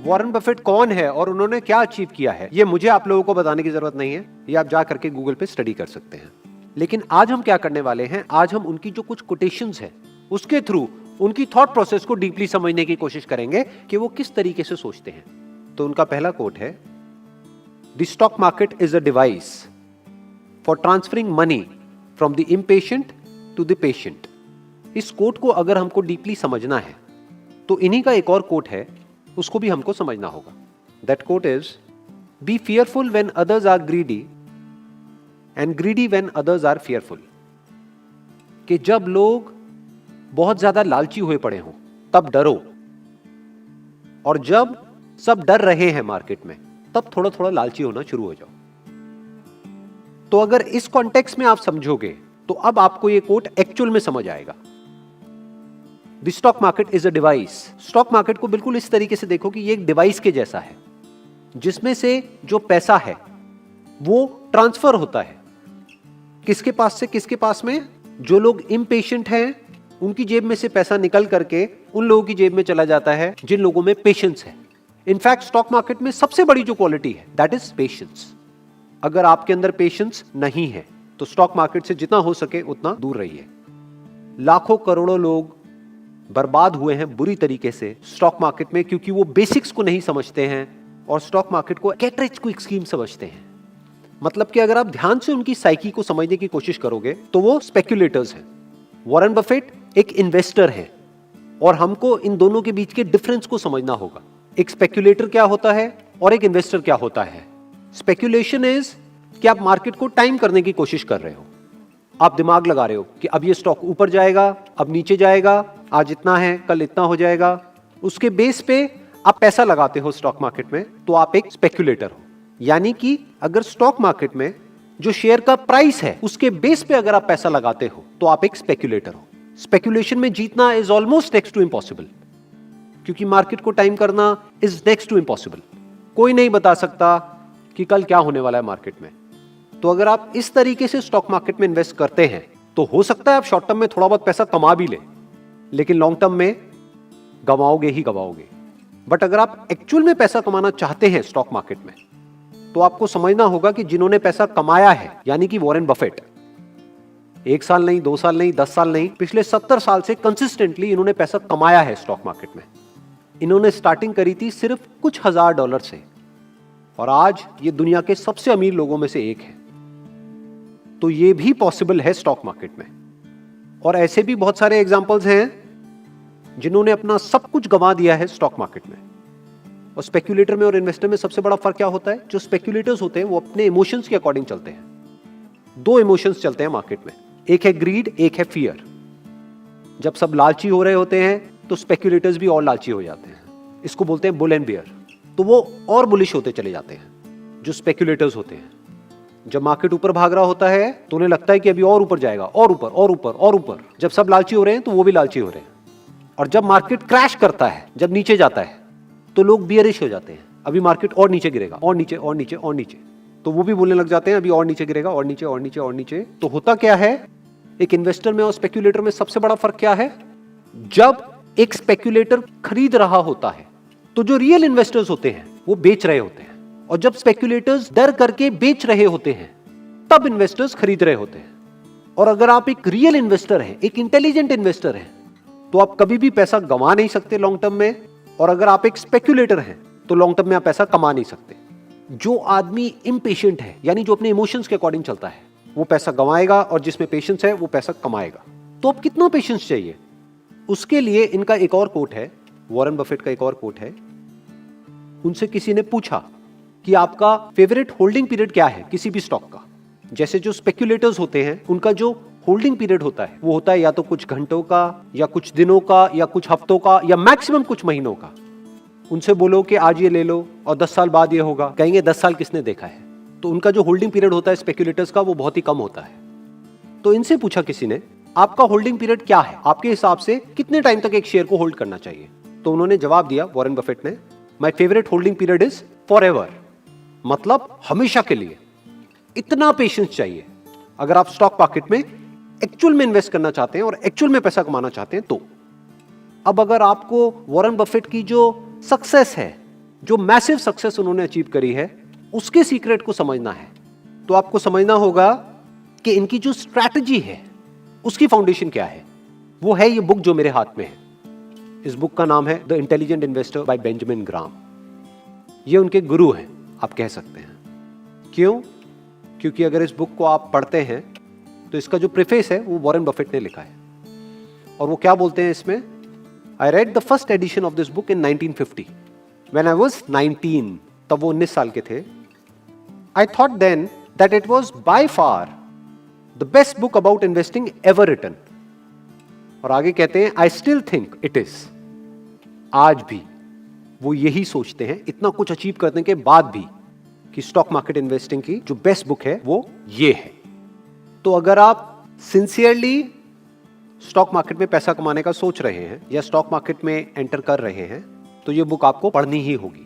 Warren Buffett कौन है और उन्होंने क्या अचीव किया है, ये मुझे आप लोगों को बताने की जरूरत नहीं है, ये आप जा करके गूगल पे स्टडी कर सकते हैं। लेकिन आज हम क्या करने वाले हैं, आज हम उनकी जो कुछ कोटेशंस हैं उसके थ्रू उनकी थॉट प्रोसेस को डीपली समझने की कोशिश करेंगे कि वो किस तरीके से सोचते हैं। तो उनका पहला कोट है, the stock market is a device for transferring money from the impatient to the patient. इस कोट को अगर हमको डीपली समझना है तो इन्हीं का एक और कोट है, उसको भी हमको समझना होगा। That quote is, be fearful when others are greedy and greedy when others are fearful. कि जब लोग बहुत ज्यादा लालची हुए पड़े हों तब डरो, और जब सब डर रहे हैं मार्केट में तब थोड़ा थोड़ा लालची होना शुरू हो जाओ। तो अगर इस कॉन्टेक्स्ट में आप समझोगे तो अब आपको यह कोट एक्चुअल में समझ आएगा। The stock market is a device. Stock market को बिल्कुल इस तरीके से देखो कि ये एक डिवाइस के जैसा है, जिसमें से जो पैसा है वो ट्रांसफर होता है किसके पास से किसके पास में। जो लोग इम्पेशेंट हैं उनकी जेब में से पैसा निकल करके उन लोगों की जेब में चला जाता है जिन लोगों में पेशेंस है। इनफैक्ट स्टॉक मार्केट में सबसे बड़ी जो क्वालिटी है दैट इज पेशेंस। अगर आपके अंदर पेशेंस नहीं है तो स्टॉक मार्केट से जितना हो सके उतना दूर रहिए। लाखों करोड़ों लोग बर्बाद हुए हैं बुरी तरीके से स्टॉक मार्केट में, क्योंकि वो बेसिक्स को नहीं समझते हैं और स्टॉक मार्केट को गेट रिच क्विक स्कीम समझते हैं। मतलब कि अगर आप ध्यान से उनकी साइकी को समझने की कोशिश करोगे तो वो स्पेक्युलेटर्स हैं। वॉरेन बफेट एक इन्वेस्टर है और हमको इन दोनों के बीच के डिफरेंस को समझना होगा। एक स्पेक्युलेटर क्या होता है और एक इन्वेस्टर क्या होता है। स्पेक्युलेशन इज कि आप मार्केट को टाइम करने की कोशिश कर रहे हो, आप दिमाग लगा रहे हो कि अब ये स्टॉक ऊपर जाएगा, अब नीचे जाएगा, आज इतना है कल इतना हो जाएगा। उसके बेस पे आप पैसा लगाते हो स्टॉक मार्केट में, तो आप एक स्पेक्युलेटर हो। यानी कि अगर स्टॉक मार्केट में जो शेयर का प्राइस है उसके बेस पे अगर आप पैसा लगाते हो तो आप एक स्पेक्युलेटर हो। स्पेक्युलेशन में जीतना is almost next to impossible, क्योंकि मार्केट को टाइम करना इज नेक्स्ट टू इम्पॉसिबल। कोई नहीं बता सकता कि कल क्या होने वाला है मार्केट में। तो अगर आप इस तरीके से स्टॉक मार्केट में इन्वेस्ट करते हैं तो हो सकता है आप शॉर्ट टर्म में थोड़ा बहुत पैसा कमा भी ले, लेकिन लॉन्ग टर्म में गवाओगे ही गवाओगे। बट अगर आप एक्चुअल में पैसा कमाना चाहते हैं स्टॉक मार्केट में तो आपको समझना होगा कि जिन्होंने पैसा कमाया है, यानी कि वॉरेन बफेट, 1 साल नहीं, 2 साल नहीं, 10 साल नहीं, पिछले 70 साल से कंसिस्टेंटली इन्होंने पैसा कमाया है स्टॉक मार्केट में। इन्होंने स्टार्टिंग करी थी सिर्फ कुछ हजार डॉलर से और आज ये दुनिया के सबसे अमीर लोगों में से एक है। तो ये भी पॉसिबल है स्टॉक मार्केट में। और ऐसे भी बहुत सारे एग्जांपल्स हैं जिन्होंने अपना सब कुछ गंवा दिया है स्टॉक मार्केट में। और स्पेक्युलेटर में और इन्वेस्टर में सबसे बड़ा फर्क क्या होता है, जो स्पेक्युलेटर्स होते हैं वो अपने इमोशंस के अकॉर्डिंग चलते हैं। 2 इमोशंस चलते हैं मार्केट में, एक है ग्रीड, एक है फियर। जब सब लालची हो रहे होते हैं तो स्पेक्युलेटर्स भी और लालची हो जाते हैं, इसको बोलते हैं बुल एंड बियर। तो वो और बुलिश होते चले जाते हैं जो स्पेक्युलेटर्स होते हैं। जब मार्केट ऊपर भाग रहा होता है तो उन्हें लगता है कि अभी और ऊपर जाएगा, और ऊपर और ऊपर और ऊपर। जब सब लालची हो रहे हैं तो वो भी लालची हो रहे हैं। और जब मार्केट क्रैश करता है, जब नीचे जाता है, तो लोग बियरिश हो जाते हैं, अभी मार्केट और नीचे गिरेगा, और नीचे और नीचे और नीचे। तो वो भी बोलने लग जाते हैं अभी और नीचे गिरेगा, और नीचे और नीचे और नीचे। तो होता क्या है, एक इन्वेस्टर में और स्पेक्युलेटर में सबसे बड़ा फर्क क्या है, जब एक स्पेक्युलेटर खरीद रहा होता है तो जो रियल इन्वेस्टर्स होते हैं वो बेच रहे होते हैं, और जब स्पेक्युलेटर्स डर करके बेच रहे होते हैं तब इन्वेस्टर्स खरीद रहे होते हैं। और अगर आप एक रियल इन्वेस्टर हैं, एक इंटेलिजेंट इन्वेस्टर हैं, तो आप कभी भी पैसा गंवा नहीं सकते लॉन्ग टर्म में। और अगर आप एक स्पेक्युलेटर हैं तो लॉन्ग टर्म में आप पैसा कमा नहीं सकते। जो आदमी इम्पेशेंट है, यानी जो अपने इमोशंस के अकॉर्डिंग चलता है, वो पैसा गंवाएगा, और जिसमें पेशेंस है वो पैसा कमाएगा। तो अब कितना पेशेंस चाहिए, उसके लिए इनका एक और कोट है, वॉरेन बफेट का एक और कोट है। उनसे किसी ने पूछा कि आपका फेवरेट होल्डिंग पीरियड क्या है किसी भी स्टॉक का। जैसे जो स्पेक्युलेटर्स होते हैं उनका जो होल्डिंग पीरियड होता है वो होता है या तो कुछ घंटों का, या कुछ दिनों का, या कुछ हफ्तों का, या मैक्सिमम कुछ महीनों का। उनसे बोलो कि आज ये ले लो और 10 साल बाद ये होगा, कहेंगे 10 साल किसने देखा है। तो उनका जो होल्डिंग पीरियड होता है स्पेक्युलेटर्स का वो बहुत ही कम होता है। तो इनसे पूछा किसी ने, आपका होल्डिंग पीरियड क्या है, आपके हिसाब से कितने टाइम तक एक शेयर को होल्ड करना चाहिए। तो उन्होंने जवाब दिया, वॉरेन बफेट ने, my favourite holding period is forever, मतलब हमेशा के लिए। इतना पेशेंस चाहिए अगर आप स्टॉक मार्केट में एक्चुअल में इन्वेस्ट करना चाहते हैं और एक्चुअल में पैसा कमाना चाहते हैं। तो अब अगर आपको वॉरेन बफेट की जो सक्सेस है, जो मैसिव सक्सेस उन्होंने अचीव करी है, उसके सीक्रेट को समझना है, तो आपको समझना होगा कि इनकी जो स्ट्रैटेजी है उसकी फाउंडेशन क्या है। वो है ये बुक जो मेरे हाथ में है। इस बुक का नाम है The Intelligent Investor by Benjamin Graham. ये उनके गुरु हैं, आप कह सकते हैं। क्यों? क्योंकि अगर इस बुक को आप पढ़ते हैं तो इसका जो प्रीफेस है वो वॉरेन बफेट ने लिखा है। और वो क्या बोलते हैं इसमें? I read the first edition of this book in 1950 when I was 19। तब वो 19 साल के थे। I thought then that it was by far the best book about investing ever written. और आगे कहते हैं I still think it is. आज भी वो यही सोचते हैं, इतना कुछ अचीव करने के बाद भी, कि स्टॉक मार्केट इन्वेस्टिंग की जो बेस्ट बुक है वो ये है। तो अगर आप सिंसियरली स्टॉक मार्केट में पैसा कमाने का सोच रहे हैं या स्टॉक मार्केट में एंटर कर रहे हैं तो ये बुक आपको पढ़नी ही होगी।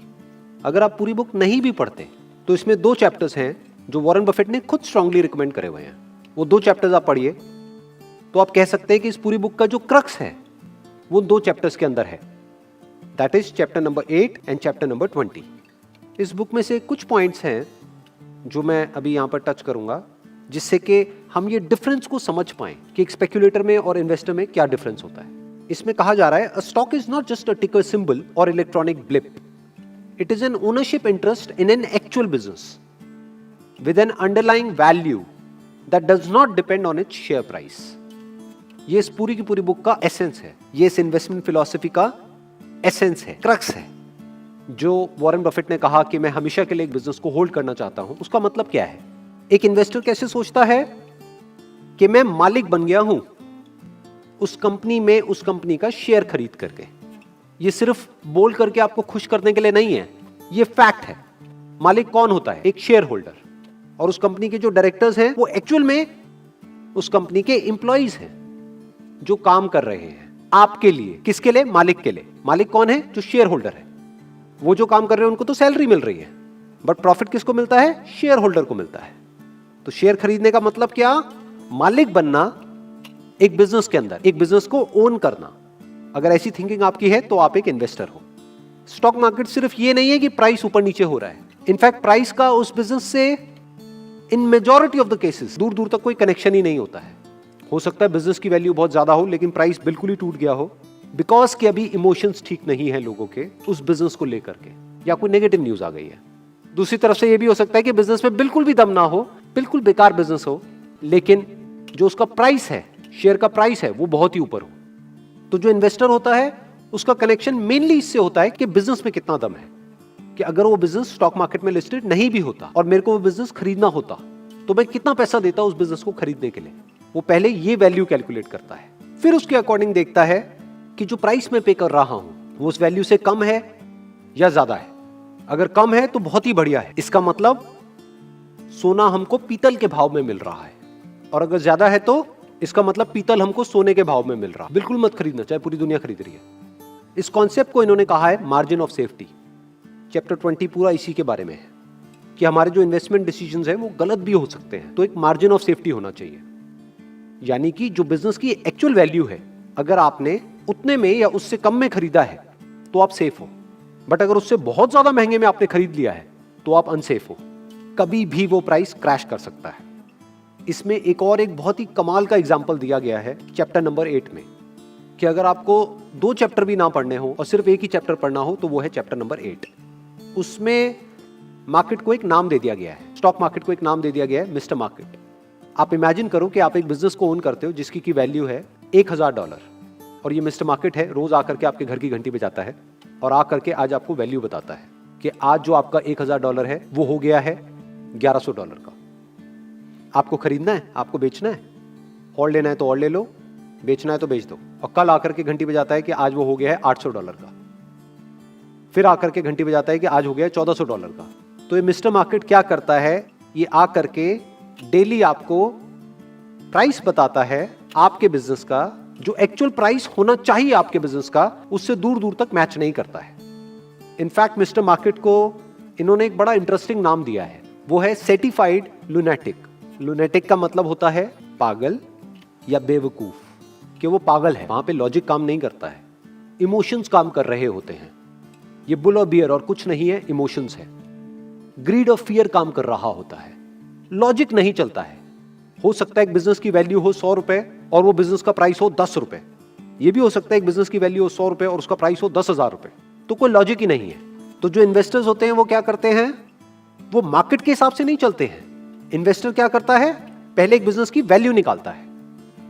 अगर आप पूरी बुक नहीं भी पढ़ते तो इसमें 2 चैप्टर्स हैं जो वॉरेन बफेट ने खुद स्ट्रांगली रिकमेंड करे हुए हैं। वो 2 चैप्टर्स आप पढ़िए तो आप कह सकते हैं कि इस पूरी बुक का जो क्रक्स है वो 2 चैप्टर्स के अंदर है। That is chapter number 8 and chapter number 20। इस बुक में से कुछ पॉइंट्स हैं जो मैं अभी यहां पर टच करूंगा, जिससे कि हम ये डिफरेंस को समझ पाएं कि एक स्पेक्यूलेटर में और इन्वेस्टर में क्या डिफरेंस होता है। इसमें कहा जा रहा है, a stock is not just a टिकर सिंबल और electronic blip, it is an ownership interest in an actual business with N underlying value that does not depend on its share price. ये इस पूरी की पूरी बुक का essence है, ये इस इन्वेस्टमेंट फिलॉसफी का एसेंस है, क्रक्स है। जो वॉरेन बफेट ने कहा कि मैं हमेशा के लिए एक बिजनेस को होल्ड करना चाहता हूं, उसका मतलब क्या है? एक इन्वेस्टर कैसे सोचता है कि मैं मालिक बन गया हूं उस कंपनी में, उस कंपनी का शेयर खरीद करके। ये सिर्फ बोल करके आपको खुश करने के लिए नहीं है, ये फैक्ट है। मालिक कौन होता है? एक शेयर होल्डर। और उस कंपनी के जो डायरेक्टर्स हैं वो एक्चुअल में उस कंपनी के एम्प्लॉइज हैं जो काम कर रहे हैं आपके लिए। किसके लिए? मालिक के लिए। मालिक कौन है? जो शेयर होल्डर है। वो जो काम कर रहे हैं उनको तो सैलरी मिल रही है, बट प्रॉफिट किसको मिलता है? शेयर होल्डर को मिलता है। तो शेयर खरीदने का मतलब क्या? मालिक बनना एक बिजनेस के अंदर, एक बिजनेस को ओन करना। अगर ऐसी थिंकिंग आपकी है तो आप एक इन्वेस्टर हो। स्टॉक मार्केट सिर्फ ये नहीं है कि प्राइस ऊपर नीचे हो रहा है। इनफैक्ट प्राइस का उस बिजनेस से इन मेजॉरिटी ऑफ द केसेस दूर दूर तक कोई कनेक्शन ही नहीं होता है। हो सकता है बिजनेस की वैल्यू बहुत ज्यादा हो लेकिन प्राइस बिल्कुल ही टूट गया हो, बिकॉज कि अभी इमोशंस ठीक नहीं है लोगों के उस बिजनेस को लेकर के, या कोई नेगेटिव न्यूज आ गई है। दूसरी तरफ से यह भी हो सकता है कि बिजनेस में बिल्कुल भी दम ना हो, बिल्कुल बेकार बिजनेस हो, लेकिन जो उसका प्राइस है, शेयर का प्राइस है, वो बहुत ही ऊपर हो। तो जो इन्वेस्टर होता है उसका कनेक्शन मेनली इससे होता है कि बिजनेस में कितना दम है, कि अगर वो बिजनेस स्टॉक मार्केट में लिस्टेड नहीं भी होता और मेरे को वो बिजनेस खरीदना होता तो मैं कितना पैसा देता उस बिजनेस को खरीदने के लिए। वो पहले ये वैल्यू कैलकुलेट करता है, फिर उसके अकॉर्डिंग देखता है कि जो प्राइस मैं पे कर रहा हूं वो उस वैल्यू से कम है या ज्यादा है। अगर कम है तो बहुत ही बढ़िया है, इसका मतलब सोना हमको पीतल के भाव में मिल रहा है, और अगर ज्यादा है तो इसका मतलब पीतल हमको सोने के भाव में मिल रहा है। बिल्कुल मत खरीदना, चाहे पूरी दुनिया खरीद रही है। इस कॉन्सेप्ट को इन्होंने कहा है मार्जिन ऑफ सेफ्टी। चैप्टर 20 पूरा इसी के बारे में है कि हमारे जो इन्वेस्टमेंट डिसीजंस हैं वो गलत भी हो सकते हैं, तो एक मार्जिन ऑफ सेफ्टी होना चाहिए। यानी कि जो बिजनेस की एक्चुअल वैल्यू है, अगर आपने उतने में या उससे कम में खरीदा है तो आप सेफ हो, बट अगर उससे बहुत ज्यादा महंगे में आपने खरीद लिया है तो आप अनसेफ हो। कभी भी वो प्राइस क्रैश कर सकता है। इसमें एक बहुत ही कमाल का एग्जाम्पल दिया गया है चैप्टर नंबर 8 में, कि अगर आपको 2 चैप्टर भी ना पढ़ने हो और सिर्फ एक ही चैप्टर पढ़ना हो तो वो है चैप्टर नंबर 8। उसमें मार्केट को एक नाम दे दिया गया है, स्टॉक मार्केट को एक नाम दे दिया गया है, मिस्टर मार्केट। आप इमेजिन करो कि आप एक बिजनेस को ओन करते हो जिसकी की वैल्यू है $1000, और ये मिस्टर मार्केट है, रोज आकर के आपके घर की घंटी बजाता है और आकर के आज आपको वैल्यू बताता है कि आज जो आपका $1000 है वो हो गया है $1100 का। आपको खरीदना है, आपको बेचना है, और लेना है तो और ले लो, बेचना है तो बेच दो। और कल आकर के घंटी बजाता है कि आज वो हो गया है $800 का, फिर आकर के घंटी बजाता है कि आज हो गया है $1400 का। तो ये मिस्टर मार्केट क्या करता है, ये आकर के डेली आपको प्राइस बताता है आपके बिजनेस का, जो एक्चुअल प्राइस होना चाहिए आपके बिजनेस का, उससे दूर दूर तक मैच नहीं करता है। इनफैक्ट मिस्टर मार्केट को इन्होंने एक बड़ा इंटरेस्टिंग नाम दिया है, वो है सर्टिफाइड लुनेटिक। लुनेटिक का मतलब होता है पागल या बेवकूफ, कि वो पागल है, वहां पे लॉजिक काम नहीं करता है। इमोशंस काम कर रहे होते हैं। ये बुल और बियर और कुछ नहीं है, इमोशंस है। ग्रीड और फियर काम कर रहा होता है, लॉजिक नहीं चलता है। हो सकता है एक बिजनेस की वैल्यू हो 100 रुपए और वो बिजनेस का प्राइस हो 10 रुपए। ये भी हो सकता है एक बिजनेस की वैल्यू हो 100 रुपए और उसका प्राइस हो 10,000 रुपए। तो कोई लॉजिक ही नहीं है। तो जो इन्वेस्टर्स होते हैं वो क्या करते हैं, वो मार्केट के हिसाब से नहीं चलते हैं। इन्वेस्टर क्या करता है, पहले एक बिजनेस की वैल्यू निकालता है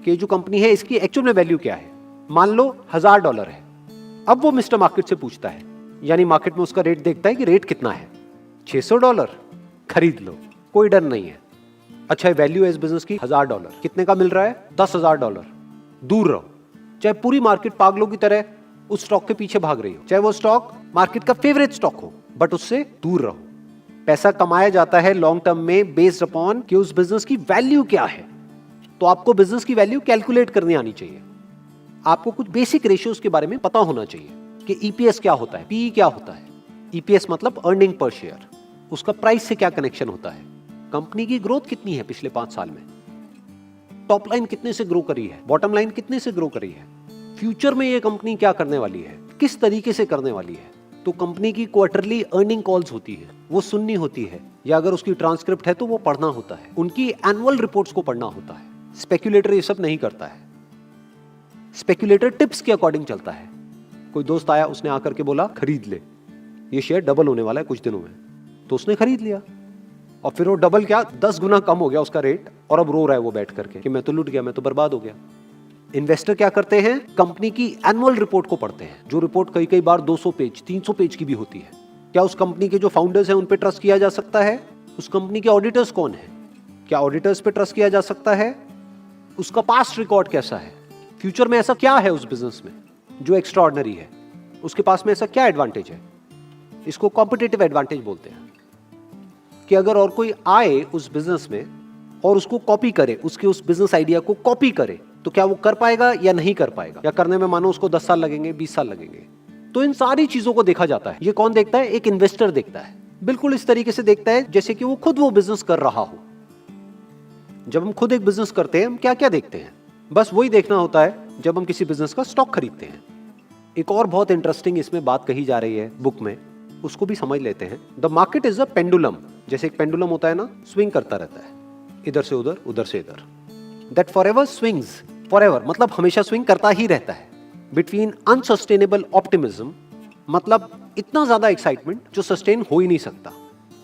कि जो कंपनी है इसकी एक्चुअल में वैल्यू क्या है। मान लो $1000 है। अब वो मिस्टर मार्केट से पूछता है, यानी मार्केट में उसका रेट देखता है कि रेट कितना है, $600, खरीद लो, कोई डर नहीं है। अच्छा, वैल्यू है इस बिजनेस की $1000, कितने का मिल रहा है, $10,000। दूर रहो। चाहे पूरी मार्केट पागलों की तरह उस स्टॉक के पीछे भाग रही हो, चाहे वो स्टॉक मार्केट का फेवरेट स्टॉक हो, बट उससे दूर रहो। पैसा कमाया जाता है लॉन्ग टर्म में बेस्ड अपॉन कि उस बिजनेस की वैल्यू क्या है। तो आपको बिजनेस की वैल्यू कैलकुलेट करनी आनी चाहिए। आपको कुछ बेसिक रेशियोज के बारे में पता होना चाहिए कि ईपीएस क्या होता है, पीई क्या होता है। ईपीएस मतलब अर्निंग पर शेयर, उसका प्राइस से क्या कनेक्शन होता है, कंपनी की ग्रोथ कितनी है पिछले 5 साल में, टॉप लाइन कितने से ग्रो करी है, बॉटम लाइन कितने से ग्रो करी है, फ्यूचर में ये कंपनी क्या करने वाली है, किस तरीके से करने वाली है। तो कंपनी की क्वार्टरली अर्निंग कॉल्स होती है, वो सुननी होती है, या अगर उसकी ट्रांसक्रिप्ट है तो वो पढ़ना होता है। उनकी एनुअल रिपोर्ट्स को पढ़ना होता है। स्पेक्यूलेटर ये सब नहीं करता है। स्पेक्यूलेटर टिप्स के अकॉर्डिंग चलता है। कोई दोस्त आया, उसने आकर के बोला खरीद ले, ये शेयर डबल होने वाला है कुछ दिनों में, तो उसने खरीद लिया और फिर वो डबल क्या 10 गुना कम हो गया उसका रेट, और अब रो रहा है वो बैठ करके कि मैं तो लुट गया, मैं तो बर्बाद हो गया। इन्वेस्टर क्या करते हैं, कंपनी की एनुअल रिपोर्ट को पढ़ते हैं, जो रिपोर्ट कई कई बार 200 पेज 300 पेज की भी होती है। क्या उस कंपनी के जो फाउंडर्स हैं उन पे ट्रस्ट किया जा सकता है, उस कंपनी के ऑडिटर्स कौन है, क्या ऑडिटर्स पे ट्रस्ट किया जा सकता है, उसका पास्ट रिकॉर्ड कैसा है, फ्यूचर में ऐसा क्या है उस बिजनेस में जो एक्स्ट्राऑर्डिनरी है, उसके पास में ऐसा क्या एडवांटेज है। इसको कॉम्पिटिटिव एडवांटेज बोलते हैं कि अगर और कोई आए उस बिजनेस में और उसको कॉपी करे, उसके उस बिजनेस आइडिया को कॉपी करे, तो क्या वो कर पाएगा या नहीं कर पाएगा, या करने में मानो उसको 10 साल लगेंगे, 20 साल लगेंगे। तो इन सारी चीजों को देखा जाता है। ये कौन देखता है, एक इन्वेस्टर देखता है। बिल्कुल इस तरीके से देखता है जैसे कि वो खुद वो बिजनेस कर रहा हो। जब हम खुद एक बिजनेस करते हैं, हम क्या क्या देखते हैं, बस वही देखना होता है जब हम किसी बिजनेस का स्टॉक खरीदते हैं। एक और बहुत इंटरेस्टिंग इसमें बात कही जा रही है बुक में, उसको भी समझ लेते हैं। The market is a pendulum. जैसे एक पेंडुलम होता है ना, स्विंग करता रहता है, इधर से उधर, उधर से इधर। दैट फॉरएवर स्विंग्स, फॉरएवर मतलब हमेशा स्विंग करता ही रहता है। बिटवीन अनसस्टेनेबल ऑप्टिमिज्म मतलब इतना ज्यादा एक्साइटमेंट जो सस्टेन हो ही नहीं सकता,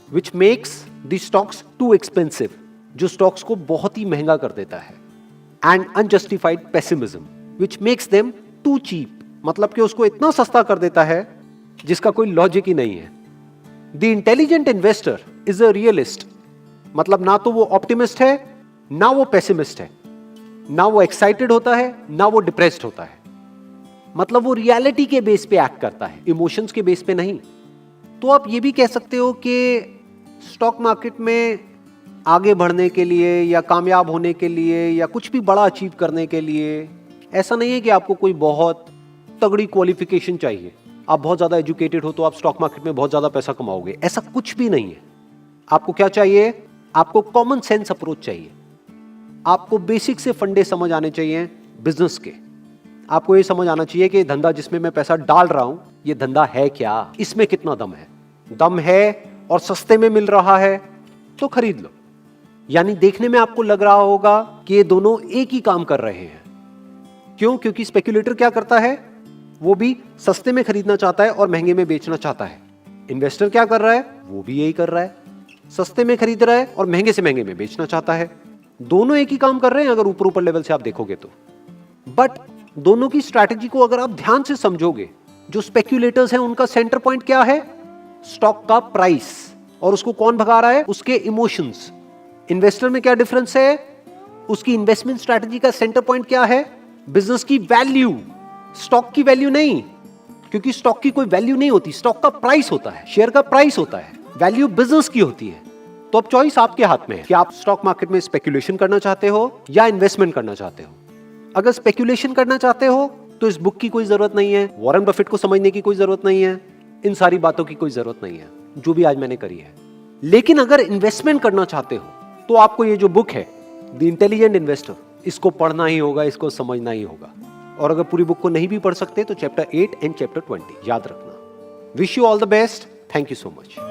which makes the stocks too expensive, जो स्टॉक्स को बहुत ही महंगा कर देता है, and unjustified pessimism which makes them too cheap, मतलब कि उसको इतना सस्ता कर देता है जिसका कोई लॉजिक ही नहीं है। The Intelligent investor is a realist, मतलब ना तो वो ऑप्टिमिस्ट है ना वो पेसिमिस्ट है, ना वो एक्साइटेड होता है ना वो डिप्रेस्ड होता है, मतलब वो रियलिटी के बेस पे एक्ट करता है, इमोशंस के बेस पे नहीं। तो आप ये भी कह सकते हो कि स्टॉक मार्केट में आगे बढ़ने के लिए या कामयाब होने के लिए या कुछ भी बड़ा अचीव करने के लिए ऐसा नहीं है कि आपको कोई बहुत तगड़ी क्वालिफिकेशन चाहिए, आप बहुत ज्यादा एजुकेटेड हो तो आप स्टॉक मार्केट में बहुत ज्यादा पैसा कमाओगे, ऐसा कुछ भी नहीं है। आपको क्या चाहिए, आपको कॉमन सेंस अप्रोच चाहिए, आपको बेसिक से फंडे समझ आने चाहिए बिजनेस के। आपको ये समझ आना चाहिए कि धंधा जिसमें मैं पैसा डाल रहा हूं, ये धंधा है क्या, इसमें कितना दम है और सस्ते में मिल रहा है तो खरीद लो। यानी देखने में आपको लग रहा होगा कि ये दोनों एक ही काम कर रहे हैं। क्यों? क्योंकि स्पेक्यूलेटर क्या करता है, वो भी सस्ते में खरीदना चाहता है और महंगे में बेचना चाहता है। इन्वेस्टर क्या कर रहा है, वो भी यही कर रहा है, सस्ते में खरीद रहा है और महंगे से महंगे में बेचना चाहता है। दोनों एक ही काम कर रहे हैं अगर ऊपर ऊपर लेवल से आप देखोगे तो। बट दोनों की स्ट्रैटेजी को अगर आप ध्यान से समझोगे, जो स्पेक्यूलेटर्स हैं उनका सेंटर पॉइंट क्या है, स्टॉक का प्राइस, और उसको कौन भगा रहा है, उसके इमोशंस। इन्वेस्टर में क्या डिफरेंस है, उसकी इन्वेस्टमेंट स्ट्रैटेजी का सेंटर पॉइंट क्या है, बिजनेस की वैल्यू, स्टॉक की वैल्यू नहीं, क्योंकि स्टॉक की कोई वैल्यू नहीं होती, स्टॉक का प्राइस होता है, शेयर का प्राइस होता है, वैल्यू बिजनेस की होती है। तो अब चॉइस आपके हाथ में है कि आप स्टॉक मार्केट में स्पेक्यूलेशन करना चाहते हो या इन्वेस्टमेंट करना चाहते हो। अगर स्पेक्यूलेशन करना चाहते हो तो इस बुक की कोई जरूरत नहीं है, वॉरेन बफेट को समझने की कोई जरूरत नहीं है, इन सारी बातों की कोई जरूरत नहीं है जो भी आज मैंने करी है। लेकिन अगर इन्वेस्टमेंट करना चाहते हो तो आपको ये जो बुक है द इंटेलिजेंट इन्वेस्टर, इसको पढ़ना ही होगा, इसको समझना ही होगा। और अगर पूरी बुक को नहीं भी पढ़ सकते तो चैप्टर 8 एंड चैप्टर 20 याद रखना। Wish you all the best. Thank you so much.